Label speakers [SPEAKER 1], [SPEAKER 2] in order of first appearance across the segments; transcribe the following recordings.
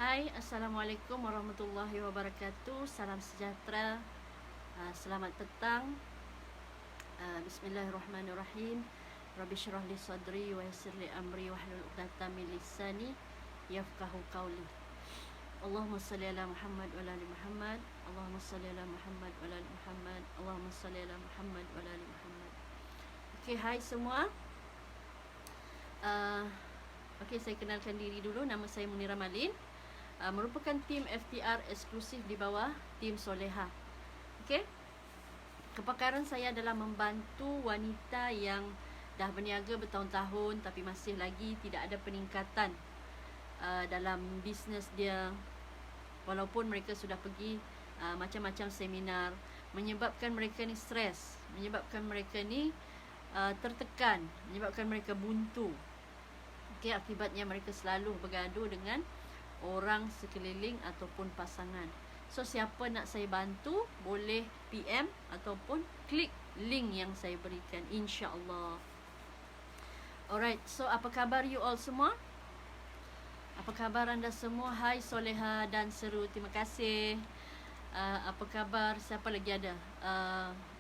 [SPEAKER 1] Hai, Assalamualaikum warahmatullahi wabarakatuh. Salam sejahtera. Selamat petang. Bismillahirrahmanirrahim. Rabbi syrah li sadri wa yassir li amri wahlul 'uqdatam min lisani yafqahu qawli. Allahumma salli ala Muhammad wa ala ali Muhammad. Allahumma salli ala Muhammad wa ala ali Muhammad. Allahumma salli ala Muhammad wa ala ali Muhammad. Okey, hai semua. Okey, saya kenalkan diri dulu. Nama saya Munirah Malin. Merupakan tim FTR eksklusif di bawah tim Soleha. Okey. Kepakaran saya adalah membantu wanita yang dah berniaga bertahun-tahun tapi masih lagi tidak ada peningkatan dalam bisnes dia, walaupun mereka sudah pergi macam-macam seminar, menyebabkan mereka ni stres, menyebabkan mereka ni tertekan, menyebabkan mereka buntu. Okey, akibatnya mereka selalu bergaduh dengan orang sekeliling ataupun pasangan. So siapa nak saya bantu, boleh PM ataupun klik link yang saya berikan, insya-Allah. Alright, so apa khabar you all semua? Apa khabar anda semua? Hai Soleha dan Seru, terima kasih. Apa khabar? Siapa lagi ada?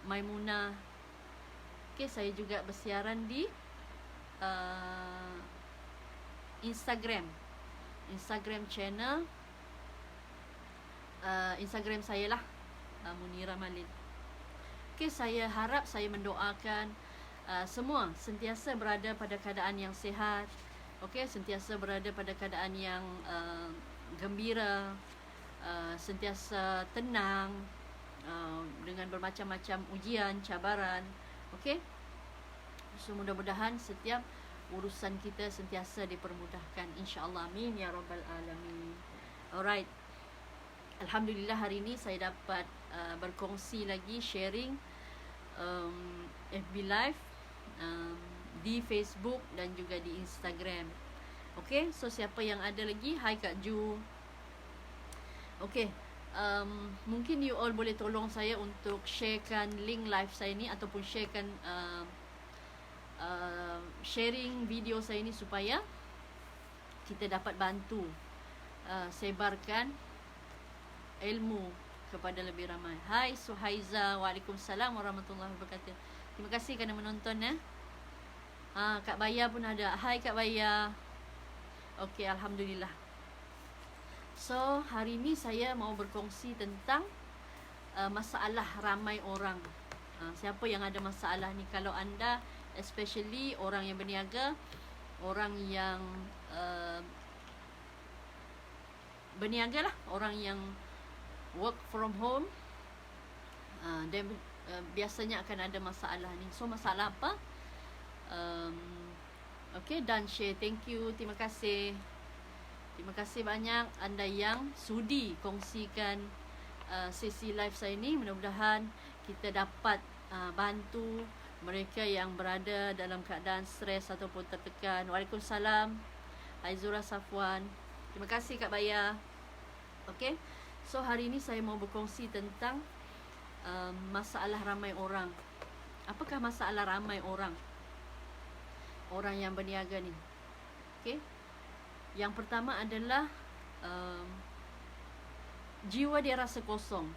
[SPEAKER 1] Maimunah. Okay, saya juga bersiaran di Instagram channel, Instagram saya lah, Munirah Malin. Okay, saya harap, saya mendoakan semua sentiasa berada pada keadaan yang sihat. Okay, sentiasa berada pada keadaan yang gembira, sentiasa tenang dengan bermacam-macam ujian, cabaran. Okay, so mudah-mudahan setiap urusan kita sentiasa dipermudahkan, insya-Allah. Amin ya rabbal alamin. Alright. Alhamdulillah, hari ini saya dapat berkongsi lagi, sharing FB Live di Facebook dan juga di Instagram. Okay, so siapa yang ada lagi? Hai Kak Ju. Okay, mungkin you all boleh tolong saya untuk sharekan link live saya ni, ataupun sharekan sharing video saya ni supaya kita dapat bantu sebarkan ilmu kepada lebih ramai. Hai Suhaiza, waalaikumsalam warahmatullahi wabarakatuh. Terima kasih kerana menonton ya. Kak Baya pun ada. Hai Kak Baya. Okey, alhamdulillah. So hari ni saya mau berkongsi tentang masalah ramai orang. Siapa yang ada masalah ni? Kalau anda, especially orang yang berniaga, orang yang berniaga lah, orang yang work from home, dan biasanya akan ada masalah ni. So masalah apa? Okay, dan share. Thank you, terima kasih. Terima kasih banyak anda yang sudi kongsikan sesi live saya ni. Mudah-mudahan kita dapat bantu mereka yang berada dalam keadaan stres ataupun tertekan. Waalaikumsalam. Aizura Safwan. Terima kasih Kak Baya. Okay, so hari ini saya mau berkongsi tentang masalah ramai orang. Apakah masalah ramai orang? Orang yang berniaga ni. Okay, yang pertama adalah jiwa dia rasa kosong.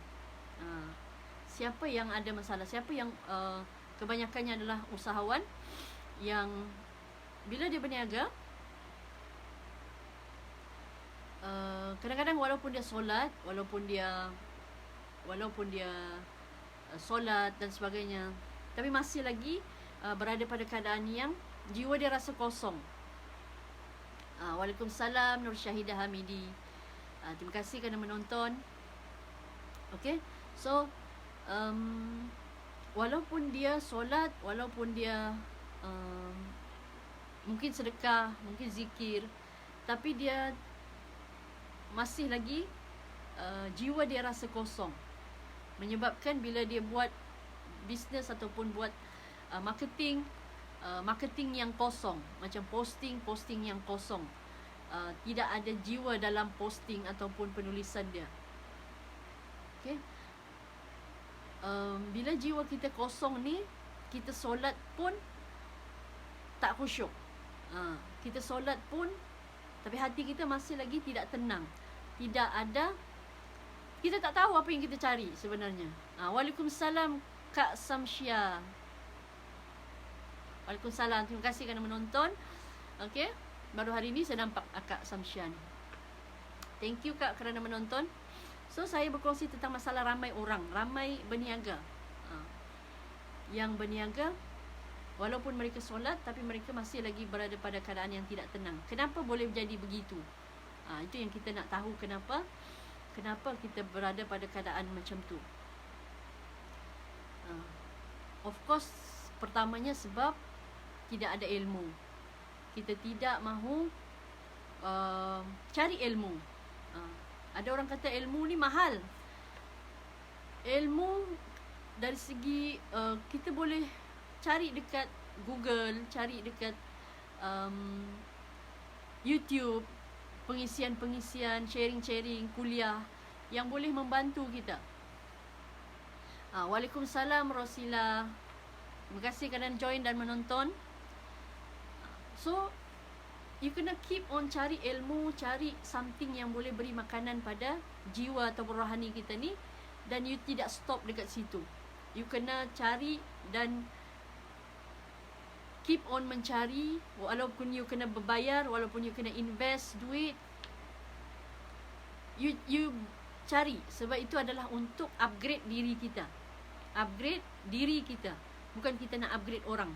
[SPEAKER 1] Siapa yang ada masalah? Siapa yang kebanyakannya adalah usahawan yang bila dia berniaga, kadang-kadang walaupun dia solat, walaupun dia solat dan sebagainya, tapi masih lagi berada pada keadaan yang jiwa dia rasa kosong. Waalaikumsalam Nur Syahidah Hamidi. Terima kasih kerana menonton. Okay, so walaupun dia solat, walaupun dia mungkin sedekah, mungkin zikir, tapi dia masih lagi jiwa dia rasa kosong. Menyebabkan bila dia buat bisnes ataupun buat marketing yang kosong, macam posting yang kosong, tidak ada jiwa dalam posting ataupun penulisan dia. Okay, bila jiwa kita kosong ni, kita solat pun tak khusyuk. Kita solat pun, tapi hati kita masih lagi tidak tenang. tidak ada, kita tak tahu apa yang kita cari sebenarnya. Waalaikumsalam Kak Samsya. Waalaikumsalam. Terima kasih kerana menonton. Okey, baru hari ni saya nampak Kak Samsya ni. Thank you Kak kerana menonton. So saya berkongsi tentang masalah ramai orang, ramai berniaga. Yang berniaga walaupun mereka solat, tapi mereka masih lagi berada pada keadaan yang tidak tenang. Kenapa boleh jadi begitu? Itu yang kita nak tahu, kenapa kita berada pada keadaan macam tu. Of course, pertamanya sebab tidak ada ilmu. Kita tidak mahu cari ilmu. Ada orang kata ilmu ni mahal. Ilmu dari segi kita boleh cari dekat Google, cari dekat YouTube, pengisian-pengisian, sharing-sharing, kuliah yang boleh membantu kita. Waalaikumsalam Rosila. Terima kasih kerana join dan menonton. So, you kena keep on cari ilmu, cari something yang boleh beri makanan pada jiwa atau rohani kita ni, dan you tidak stop dekat situ. You kena cari dan keep on mencari, walaupun you kena berbayar, walaupun you kena invest duit, you cari, sebab itu adalah untuk upgrade diri kita. Upgrade diri kita, bukan kita nak upgrade orang.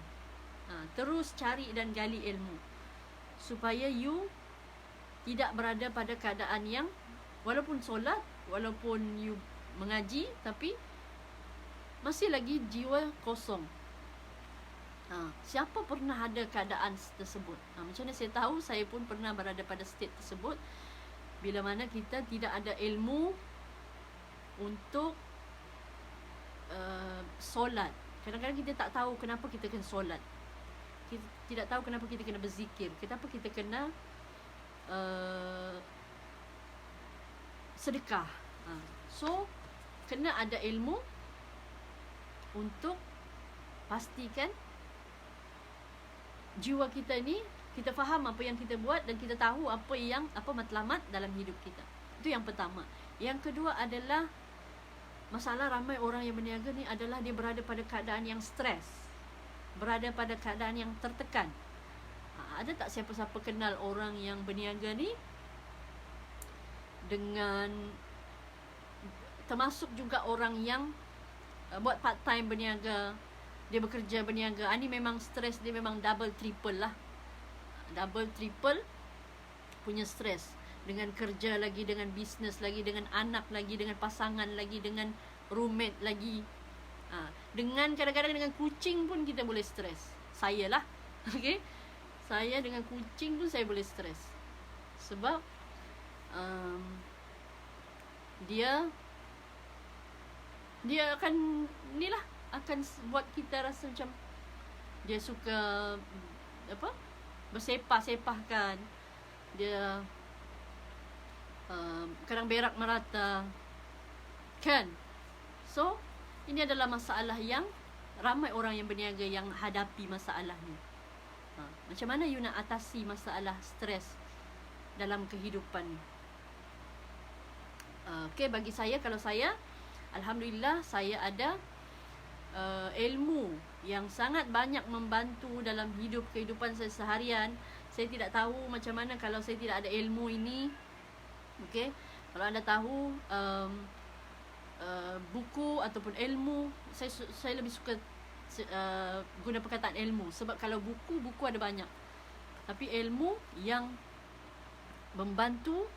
[SPEAKER 1] Terus cari dan gali ilmu supaya you tidak berada pada keadaan yang walaupun solat, walaupun you mengaji, tapi masih lagi jiwa kosong. Siapa pernah ada keadaan tersebut? Macam mana saya tahu? Saya pun pernah berada pada state tersebut, bila mana kita tidak ada ilmu untuk solat. Kadang-kadang kita tak tahu kenapa kita kena solat. Kita tidak tahu kenapa kita kena berzikir, kenapa kita kena sedekah. So, kena ada ilmu untuk pastikan jiwa kita ni, kita faham apa yang kita buat dan kita tahu apa matlamat dalam hidup kita. Itu yang pertama. Yang kedua adalah masalah ramai orang yang berniaga ni adalah dia berada pada keadaan yang stres, berada pada keadaan yang tertekan. Ada tak siapa-siapa kenal orang yang berniaga ni dengan, termasuk juga orang yang buat part time berniaga, dia bekerja berniaga. Ni memang stres dia memang double triple lah. Double triple punya stres, dengan kerja lagi, dengan bisnes lagi, dengan anak lagi, dengan pasangan lagi, dengan roommate lagi. Dengan kadang-kadang dengan kucing pun kita boleh stres. Saya lah. Okay, saya dengan kucing pun saya boleh stres. Sebab dia akan ni lah, akan buat kita rasa macam dia suka bersepah-sepahkan. Dia kadang berak merata, kan? So, ini adalah masalah yang ramai orang yang berniaga yang hadapi masalah ni. Macam mana you nak atasi masalah stres dalam kehidupan ni? Okay, bagi saya, kalau saya, alhamdulillah saya ada ilmu yang sangat banyak membantu dalam kehidupan saya seharian. Saya tidak tahu macam mana kalau saya tidak ada ilmu ini. Okay, kalau anda tahu buku ataupun ilmu, saya lebih suka guna perkataan ilmu. Sebab kalau buku ada banyak, tapi ilmu yang membantu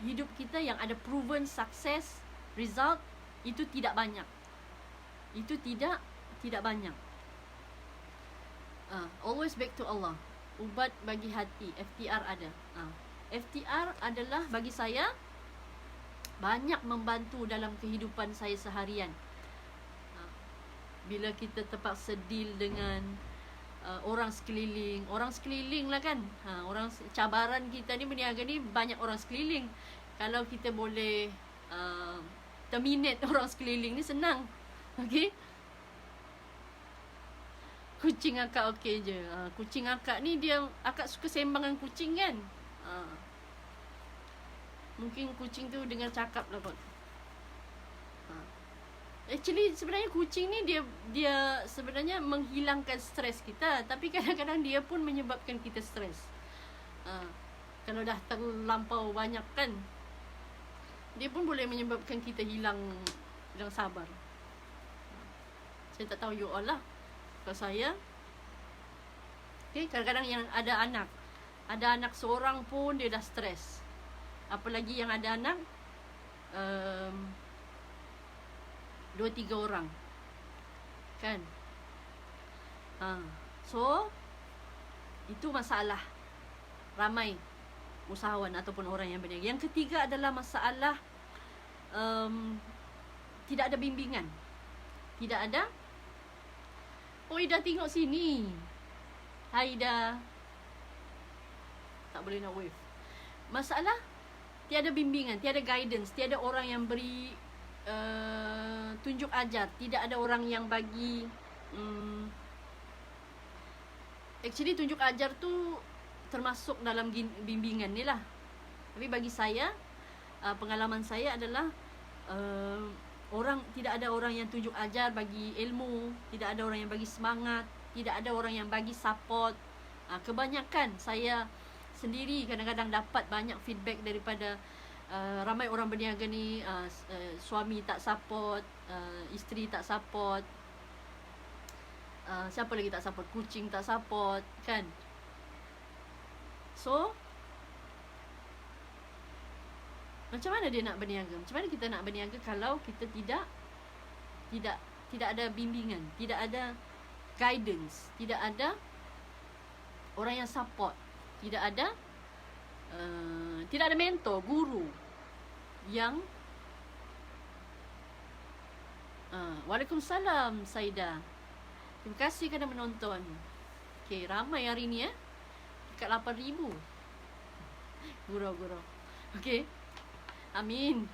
[SPEAKER 1] hidup kita, yang ada proven success result, itu tidak banyak. Itu tidak banyak. Always back to Allah. Ubat bagi hati, FTR ada. FTR adalah bagi saya banyak membantu dalam kehidupan saya seharian. Bila kita terpaksa deal dengan orang sekeliling lah kan. Cabaran kita ni berniaga ni, banyak orang sekeliling. Kalau kita boleh terminate orang sekeliling ni, senang. Okay, kucing akak okey je. Kucing akak ni, akak suka sembang dengan kucing kan. Mungkin kucing tu dengar cakap lah kot. Actually sebenarnya kucing ni dia sebenarnya menghilangkan stres kita, tapi kadang-kadang dia pun menyebabkan kita stres. Kalau dah terlampau banyak kan, dia pun boleh menyebabkan kita hilang sabar. Saya tak tahu you all lah. Kalau saya, okay, kadang-kadang yang ada anak seorang pun dia dah stres. Apalagi yang ada anak 2-3 orang kan. So itu masalah ramai usahawan ataupun orang yang berniaga. Yang ketiga adalah masalah tidak ada bimbingan. Tidak ada. Oh, Ida tengok sini. Hai Ida. Tak boleh nak wave. Masalah tiada bimbingan, tiada guidance, tiada orang yang beri tunjuk ajar, tidak ada orang yang bagi actually tunjuk ajar tu termasuk dalam bimbingan ni lah. Tapi bagi saya, pengalaman saya adalah tidak ada orang yang tunjuk ajar, bagi ilmu, tidak ada orang yang bagi semangat, tidak ada orang yang bagi support. Kebanyakan saya sendiri kadang-kadang dapat banyak feedback daripada ramai orang berniaga ni, suami tak support, isteri tak support, siapa lagi tak support, kucing tak support kan. So macam mana dia nak berniaga? Macam mana kita nak berniaga kalau kita tidak ada bimbingan, tidak ada guidance, tidak ada orang yang support, tidak ada mentor, guru yang Waalaikumsalam Saida. Terima kasih kerana menonton. Okay, ramai hari ni dekat 8,000 gurau-gurau. Okay, amin.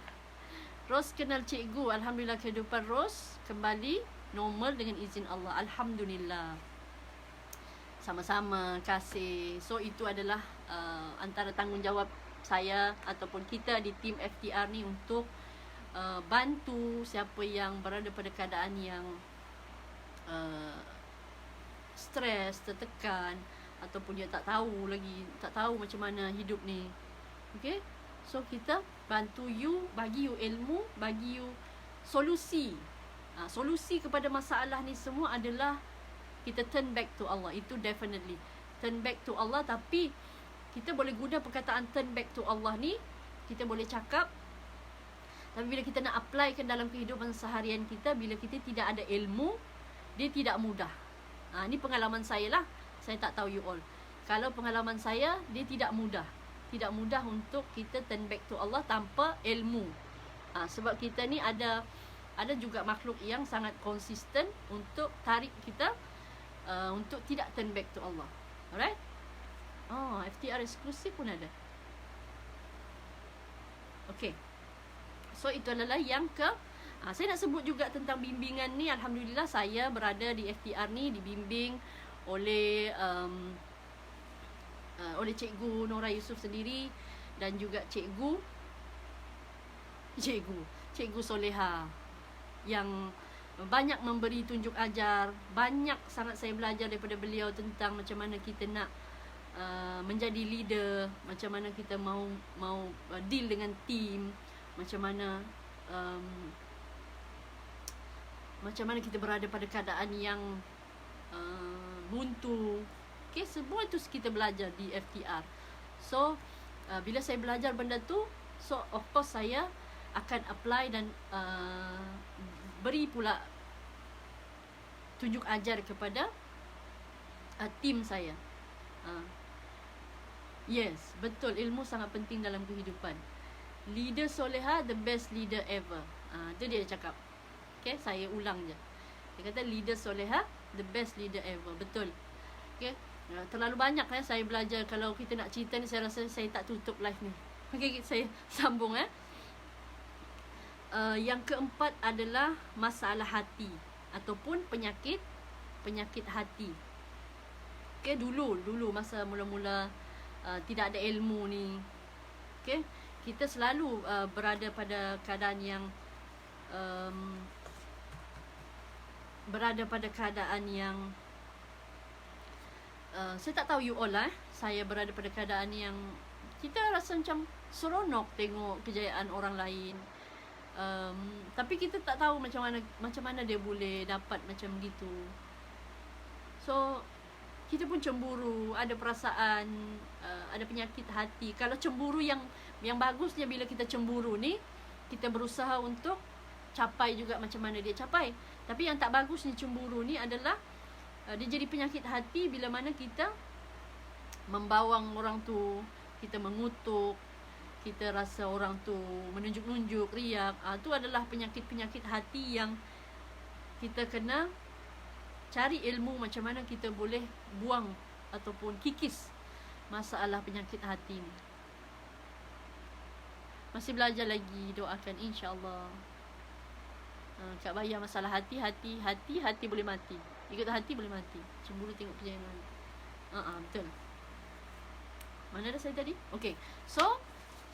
[SPEAKER 1] Ros kenal cikgu. Alhamdulillah, kehidupan Ros kembali normal dengan izin Allah. Alhamdulillah. Sama-sama, kasih. So itu adalah antara tanggungjawab saya ataupun kita di tim FTR ni untuk bantu siapa yang berada pada keadaan yang stres, tertekan, ataupun dia tak tahu macam mana hidup ni. Okay, so kita bantu you, bagi you ilmu, bagi you solusi. Solusi kepada masalah ni semua adalah kita turn back to Allah. Itu definitely turn back to Allah. Tapi kita boleh guna perkataan turn back to Allah ni, kita boleh cakap, tapi bila kita nak applykan dalam kehidupan seharian kita, bila kita tidak ada ilmu, dia tidak mudah. Ni pengalaman saya lah. Saya tak tahu you all. Kalau pengalaman saya, dia tidak mudah. Tidak mudah untuk kita turn back to Allah tanpa ilmu. Sebab kita ni ada juga makhluk yang sangat konsisten untuk tarik kita untuk tidak turn back to Allah. Alright? FTR eksklusif pun ada. Okay. So itu adalah yang saya nak sebut juga tentang bimbingan ni. Alhamdulillah, saya berada di FTR ni dibimbing oleh Cikgu Nora Yusof sendiri, dan juga Cikgu Soleha yang banyak memberi tunjuk ajar. Banyak sangat saya belajar daripada beliau tentang macam mana kita nak menjadi leader, macam mana kita mau deal dengan team, macam mana kita berada pada keadaan yang buntu. Okay, semua itu kita belajar di FTR. So bila saya belajar benda tu, so of course saya akan apply dan beri pula tunjuk ajar kepada tim saya. Yes, betul, ilmu sangat penting dalam kehidupan. Leader Soleha, the best leader ever. Itu dia cakap. Okay, saya ulang je. Dia kata leader Soleha, the best leader ever. Betul. Okay, terlalu banyak saya belajar. Kalau kita nak cerita ni, saya rasa saya tak tutup live ni. Okay, saya sambung. Yang keempat adalah masalah hati ataupun penyakit hati. Okay, dulu masa mula-mula tidak ada ilmu ni. Okay, kita selalu berada pada keadaan yang saya tak tahu you all lah, saya berada pada keadaan yang kita rasa macam seronok tengok kejayaan orang lain. Tapi kita tak tahu macam mana dia boleh dapat macam gitu. So kita pun cemburu, ada perasaan, ada penyakit hati. Kalau cemburu yang bagusnya, bila kita cemburu ni, kita berusaha untuk capai juga macam mana dia capai. Tapi yang tak bagusnya cemburu ni adalah dia jadi penyakit hati bila mana kita membawang orang tu, kita mengutuk, kita rasa orang tu menunjuk-nunjuk, riak. Tu adalah penyakit-penyakit hati yang kita kena cari ilmu macam mana kita boleh buang ataupun kikis masalah penyakit hati ni. Masih belajar lagi, doakan insya-Allah. Kak Bayar masalah hati boleh mati. Ikut hati boleh mati. Cemburu tengok kejayaan. Betul. Mana dah saya tadi? Okay. So,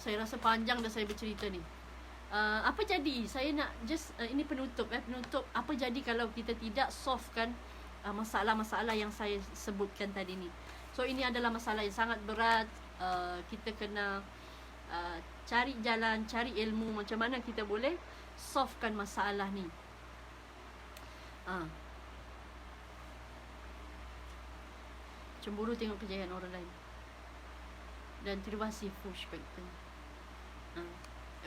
[SPEAKER 1] saya rasa panjang dah saya bercerita ni. Apa jadi? Saya nak just ini penutup. Penutup apa jadi kalau kita tidak solvekan masalah-masalah yang saya sebutkan tadi ni. So, ini adalah masalah yang sangat berat. Kita kena cari jalan, cari ilmu macam mana kita boleh solvekan masalah ni. Cemburu tengok kejayaan orang lain. Dan terima kasih push button.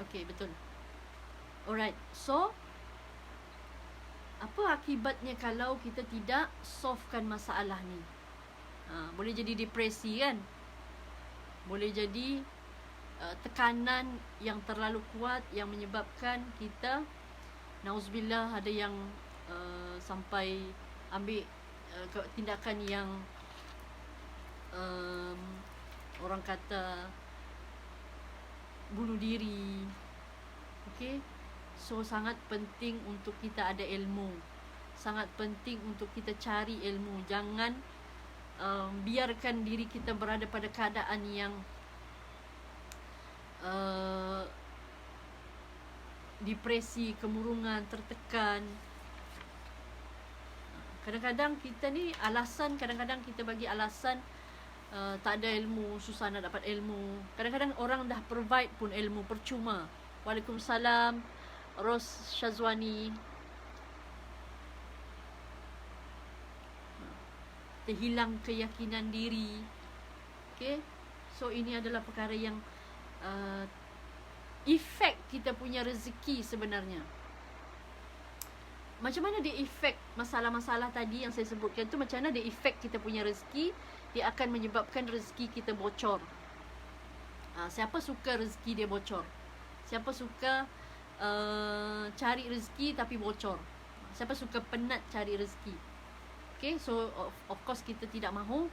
[SPEAKER 1] Okay, betul. Alright, so apa akibatnya kalau kita tidak solvekan masalah ni? Boleh jadi depresi kan? Boleh jadi tekanan yang terlalu kuat yang menyebabkan kita, nauzubillah, ada yang sampai ambil tindakan yang orang kata bunuh diri. Okay, so sangat penting untuk kita ada ilmu, sangat penting untuk kita cari ilmu. Jangan biarkan diri kita berada pada keadaan yang depresi, kemurungan, tertekan. Kadang-kadang kita ni alasan, kadang-kadang kita bagi alasan tak ada ilmu, susah nak dapat ilmu. Kadang-kadang orang dah provide pun ilmu percuma. Waalaikumsalam Ros Syazwani. Terhilang keyakinan diri. Okay, so ini adalah perkara yang efek kita punya rezeki sebenarnya. Macam mana dia efek masalah-masalah tadi yang saya sebutkan tu, macam mana dia efek kita punya rezeki. Dia akan menyebabkan rezeki kita bocor. Siapa suka rezeki dia bocor? Siapa suka cari rezeki tapi bocor? Siapa suka penat cari rezeki? Okay, so of course kita tidak mahu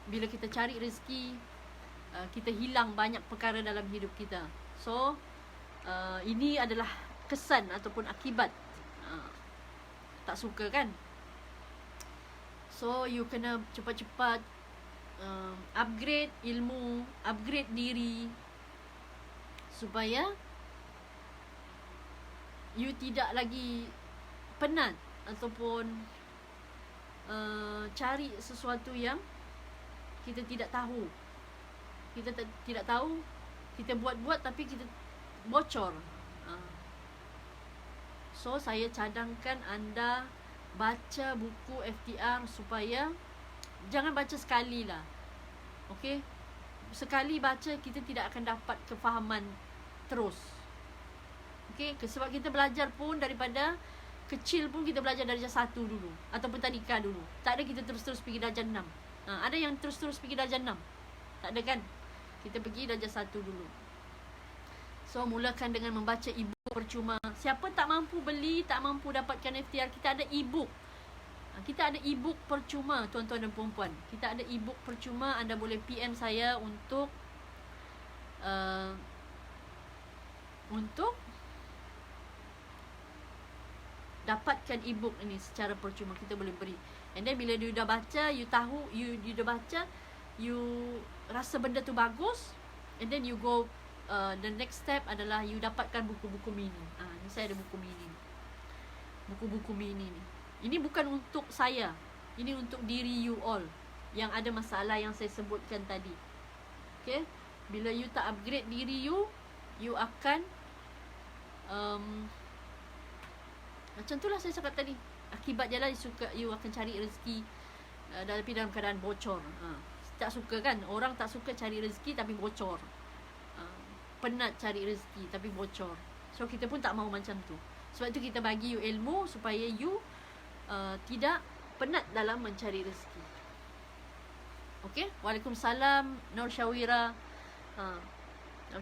[SPEAKER 1] bila kita cari rezeki kita hilang banyak perkara dalam hidup kita. So ini adalah kesan ataupun akibat. Tak suka kan? So you kena cepat-cepat upgrade ilmu, upgrade diri, supaya you tidak lagi penat ataupun cari sesuatu yang kita tidak tahu. Kita tidak tahu, kita buat-buat tapi kita bocor. So saya cadangkan anda baca buku FTR supaya jangan baca sekali lah. Okay, sekali baca kita tidak akan dapat kefahaman terus. Okay, sebab kita belajar pun daripada kecil pun kita belajar darjah 1 dulu ataupun tadika dulu. Tak ada kita terus-terus pergi darjah 6. Ada yang terus-terus pergi darjah 6. Tak ada kan? Kita pergi darjah 1 dulu. So mulakan dengan membaca e-book percuma. Siapa tak mampu beli, tak mampu dapatkan FTR, kita ada e-book. Kita ada e-book percuma, tuan-tuan dan puan-puan. Kita ada e-book percuma. Anda boleh PM saya untuk dapatkan e-book ini secara percuma. Kita boleh beri. And then bila you dah baca, you tahu, you dah baca, you rasa benda tu bagus, and then you go, the next step adalah you dapatkan buku-buku mini. Ni saya ada buku mini, buku-buku mini ni. Ini bukan untuk saya, ini untuk diri you all yang ada masalah yang saya sebutkan tadi. Okay, bila you tak upgrade diri you, you akan macam tu lah saya cakap tadi. Akibat jalan you akan cari rezeki tapi dalam keadaan bocor. Tak suka kan, orang tak suka cari rezeki tapi bocor. Penat cari rezeki tapi bocor. So kita pun tak mahu macam tu. Sebab tu kita bagi you ilmu supaya you tidak penat dalam mencari rezeki. Okay, Waalaikumsalam Nur Syawira.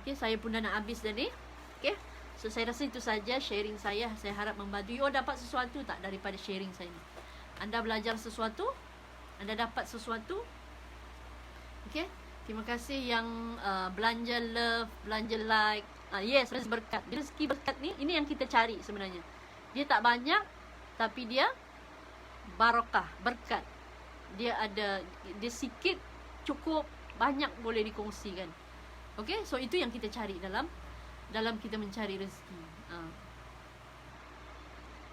[SPEAKER 1] Okay, saya pun dah nak habis dah ni. Okay, so saya rasa itu saja sharing saya. Saya harap membantu you dapat sesuatu tak daripada sharing saya ni. Anda belajar sesuatu, anda dapat sesuatu. Okay, terima kasih yang belanja love, belanja like. Yes, rezeki berkat. Rezeki berkat ni, ini yang kita cari sebenarnya. Dia tak banyak, tapi dia barakah, berkat. Dia sikit, cukup, banyak boleh dikongsikan. Okay, so itu yang kita cari dalam kita mencari rezeki.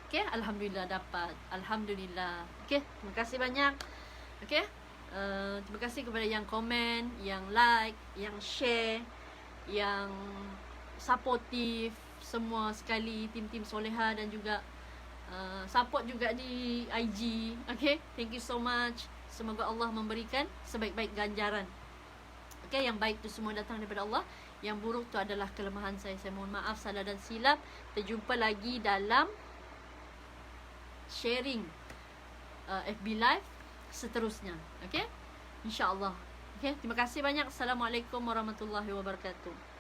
[SPEAKER 1] Okay, Alhamdulillah dapat. Alhamdulillah. Okay, terima kasih banyak. Okay, terima kasih kepada yang komen, yang like, yang share, yang supportive, semua sekali, tim-tim Soleha, dan juga support juga di IG. Okay, thank you so much. Semoga Allah memberikan sebaik-baik ganjaran. Okay, yang baik tu semua datang daripada Allah, yang buruk tu adalah kelemahan saya. Saya mohon maaf salah dan silap. Kita jumpa lagi dalam sharing FB Live seterusnya. Okay, InsyaAllah. Okay, terima kasih banyak. Assalamualaikum warahmatullahi wabarakatuh.